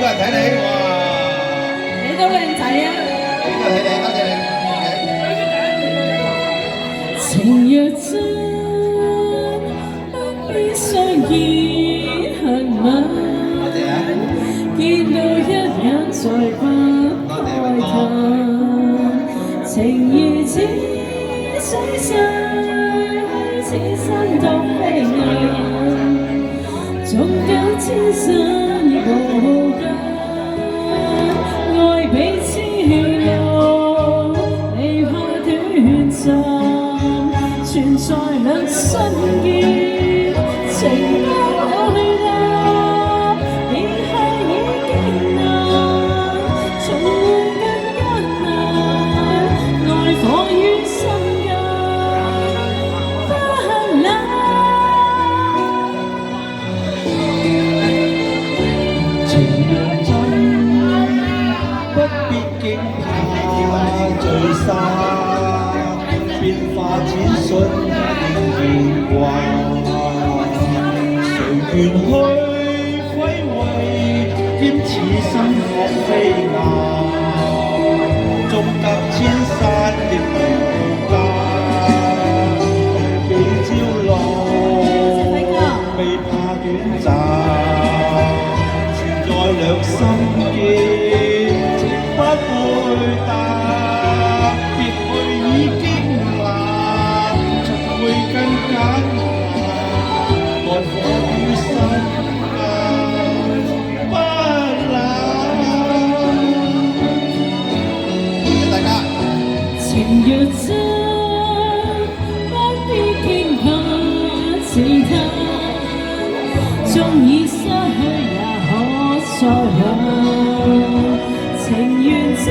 人睇你，哇！你都靚仔啊！呢個睇你，多謝你。情若真，不必相見恨晚。多謝啊！見到一眼再不開談，情如此水上，此生多飛雁，終究千山無間，愛彼此路，離怕短暫。存在兩心結，情不可去答，離去已經難，重會更艱難，愛火於心間，不冷。情若真，不必驚怕聚散。變化轉瞬變幻，誰願去揮慧，兼此生學飛雁，縱隔千山亦無間，被朝露，未怕短暫，存在兩心結，情不會淡。更艱難，愛火於心間，不冷。大家情若真，不必驚怕自嘆，縱已失去也可再挽。情緣至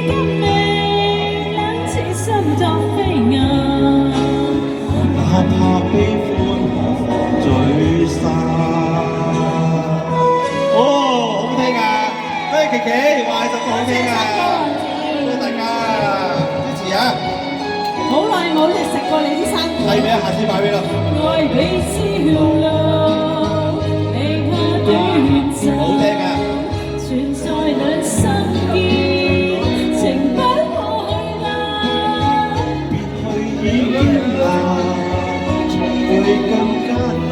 今未冷，此心當飛雁。哪怕悲歡何妨聚散。哦，好聽啊！多謝琪琪，哇，首歌好聽啊！多謝大家支持啊！好耐冇食過你啲生果。係咩啊？下次買俾啦。愛彼此路，離怕短暫。好聽啊！存在兩心結，情不可去答。別去已經難。會更艱難，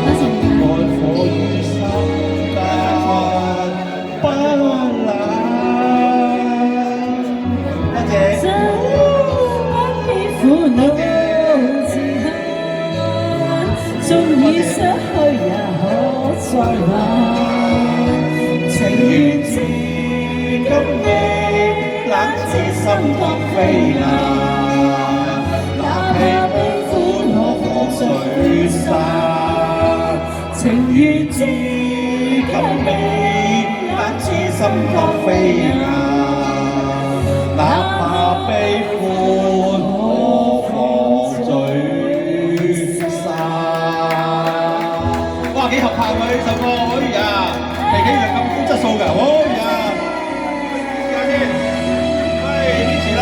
愛火於心間，不冷。多謝。不必苦惱自恨，縱已失去也可再挽。情緣至今未冷，此心當飛雁，哪怕悲歡可放聚散。情緣至今未冷，此心當飛雁，哪怕悲歡可放聚散。哇，幾合拍喎呢首歌，哎呀，琪琪原來咁高質素㗎，哎呀，試下先，喂，支持啦。